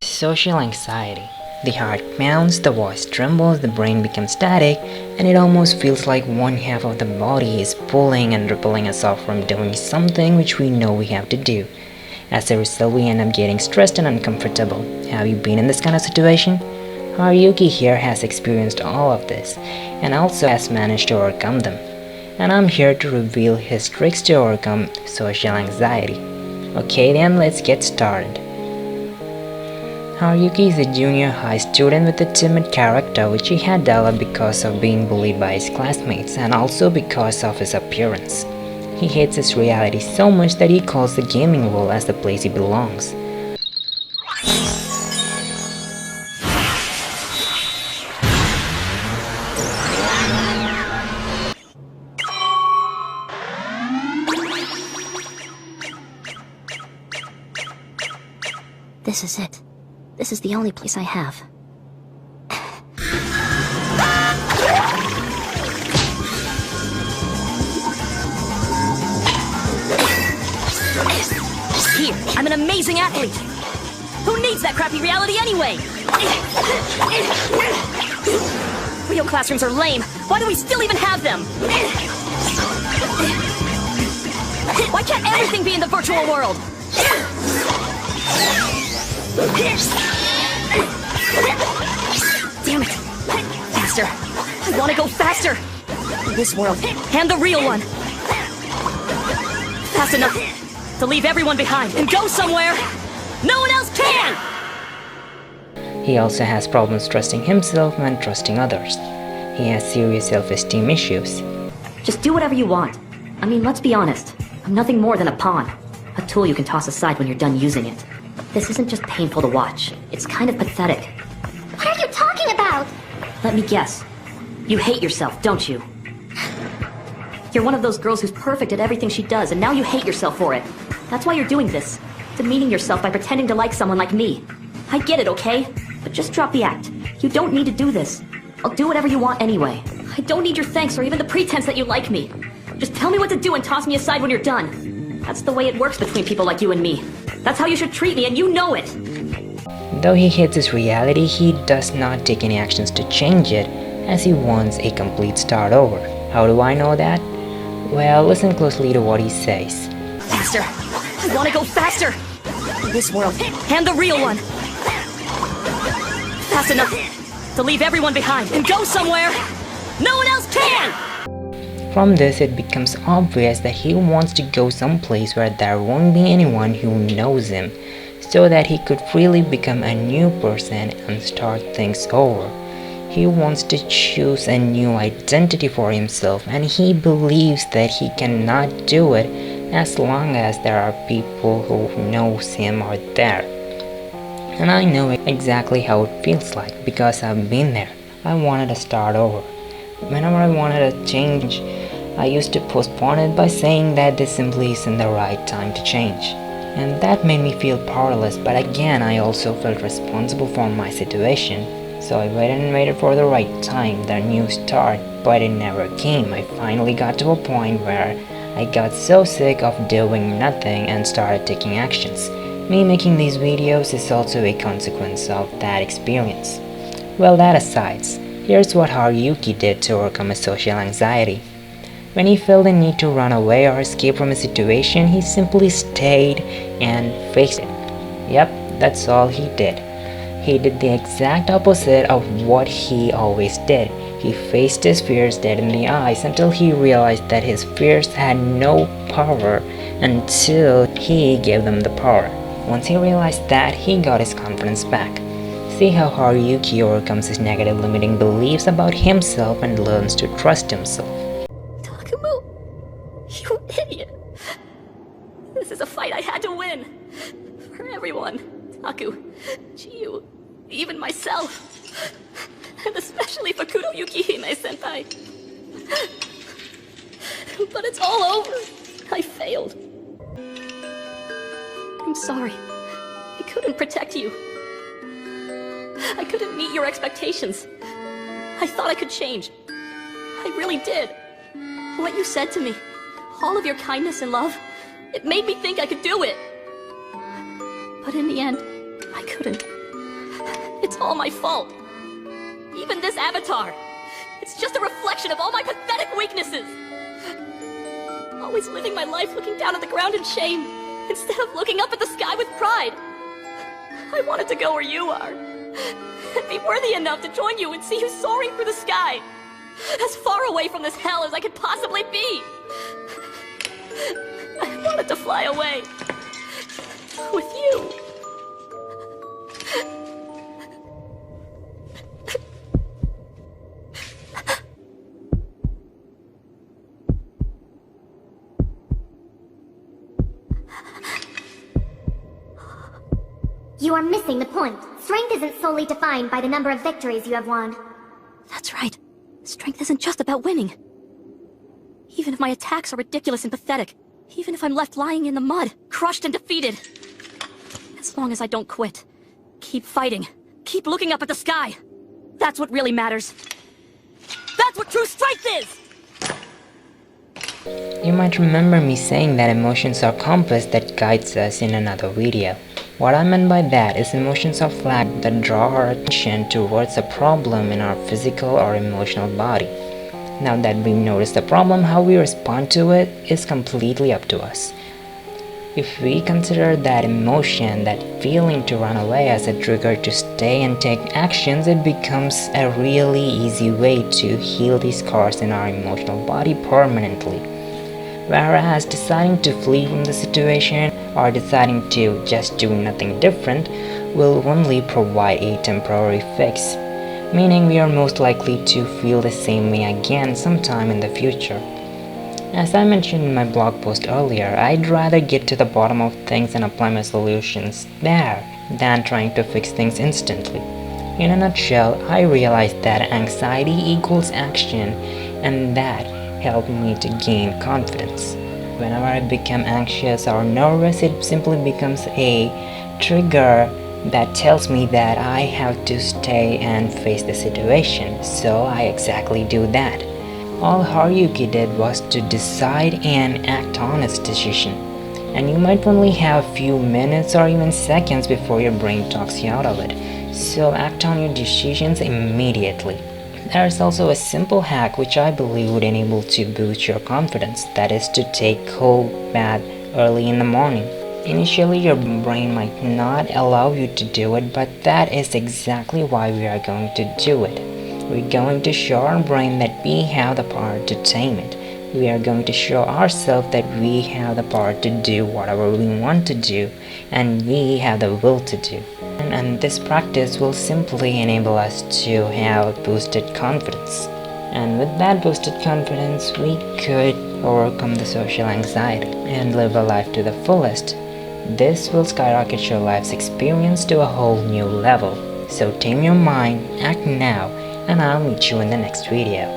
Social anxiety. The heart pounds, the voice trembles, the brain becomes static, and it almost feels like one half of the body is pulling and repelling us off from doing something which we know we have to do. As a result, we end up getting stressed and uncomfortable. Have you been in this kind of situation? Haruki here has experienced all of this, and also has managed to overcome them. And I'm here to reveal his tricks to overcome social anxiety. Okay then, let's get started. Haruki is a junior high student with a timid character which he had developed because of being bullied by his classmates and also because of his appearance. He hates his reality so much that he calls the gaming world as the place he belongs. This is it. This is the only place I have. Here, I'm an amazing athlete! Who needs that crappy reality anyway? Real classrooms are lame. Why do we still even have them? Why can't everything be in the virtual world? Damn it! Faster! I want to go faster! This world, and the real one! Fast enough to leave everyone behind and go somewhere no one else can! He also has problems trusting himself and trusting others. He has serious self-esteem issues. Just do whatever you want. I mean, let's be honest. I'm nothing more than a pawn. A tool you can toss aside when you're done using it. This isn't just painful to watch. It's kind of pathetic. What are you talking about? Let me guess. You hate yourself, don't you? You're one of those girls who's perfect at everything she does, and now you hate yourself for it. That's why you're doing this. Demeaning yourself by pretending to like someone like me. I get it, okay? But just drop the act. You don't need to do this. I'll do whatever you want anyway. I don't need your thanks or even the pretense that you like me. Just tell me what to do and toss me aside when you're done. That's the way it works between people like you and me. That's how you should treat me, and you know it! Though he hates his reality, he does not take any actions to change it, as he wants a complete start over. How do I know that? Well, listen closely to what he says. Faster! I want to go faster! This world, and the real one! Fast enough to leave everyone behind and go somewhere no one else can! From this, it becomes obvious that he wants to go someplace where there won't be anyone who knows him, so that he could freely become a new person and start things over. He wants to choose a new identity for himself, and he believes that he cannot do it as long as there are people who knows him are there. And I know exactly how it feels like because I've been there. I wanted to start over. Whenever I wanted a change, I used to postpone it by saying that this simply isn't the right time to change. And that made me feel powerless, but again I also felt responsible for my situation. So I waited and waited for the right time, the new start, but it never came. I finally got to a point where I got so sick of doing nothing and started taking actions. Me making these videos is also a consequence of that experience. Well, that aside, here's what Haruki did to overcome his social anxiety. When he felt the need to run away or escape from a situation, he simply stayed and faced it. Yep, that's all he did. He did the exact opposite of what he always did. He faced his fears dead in the eyes until he realized that his fears had no power until he gave them the power. Once he realized that, he got his confidence back. See how Haruki overcomes his negative limiting beliefs about himself and learns to trust himself. Takumo, you idiot! This is a fight I had to win! For everyone. Taku, Chiyu, even myself. And especially for Kuroyuki Hime-senpai. But it's all over. I failed. I'm sorry. I couldn't protect you. I couldn't meet your expectations. I thought I could change. I really did. What you said to me, all of your kindness and love, it made me think I could do it. But in the end, I couldn't. all my fault. Even this avatar. It's just a reflection of all my pathetic weaknesses. Always living my life looking down at the ground in shame, instead of looking up at the sky with pride. I wanted to go where you are, and be worthy enough to join you and see you soaring through the sky, as far away from this hell as I could possibly be. I wanted to fly away, with you. You are missing the point. Strength isn't solely defined by the number of victories you have won. That's right. Strength isn't just about winning. Even if my attacks are ridiculous and pathetic, even if I'm left lying in the mud, crushed and defeated, as long as I don't quit, keep fighting, keep looking up at the sky, that's what really matters. That's what true strength is! You might remember me saying that emotions are compass that guides us in another video. What I meant by that is emotions are flags that draw our attention towards a problem in our physical or emotional body. Now that we've noticed the problem, how we respond to it is completely up to us. If we consider that emotion, that feeling to run away as a trigger to stay and take actions, it becomes a really easy way to heal these scars in our emotional body permanently. Whereas deciding to flee from the situation or deciding to just do nothing different will only provide a temporary fix, meaning we are most likely to feel the same way again sometime in the future. As I mentioned in my blog post earlier, I'd rather get to the bottom of things and apply my solutions there than trying to fix things instantly. In a nutshell, I realized that anxiety equals action, and that helped me to gain confidence. Whenever I become anxious or nervous, it simply becomes a trigger that tells me that I have to stay and face the situation, so I exactly do that. All Haruki did was to decide and act on its decision, and you might only have a few minutes or even seconds before your brain talks you out of it, so act on your decisions immediately. There is also a simple hack which I believe would enable to boost your confidence, that is to take a cold bath early in the morning. Initially your brain might not allow you to do it, but that is exactly why we are going to do it. We're going to show our brain that we have the power to tame it. We are going to show ourselves that we have the power to do whatever we want to do, and we have the will to do. And this practice will simply enable us to have boosted confidence. And with that boosted confidence, we could overcome the social anxiety and live a life to the fullest. This will skyrocket your life's experience to a whole new level. So tame your mind, act now, and I'll meet you in the next video.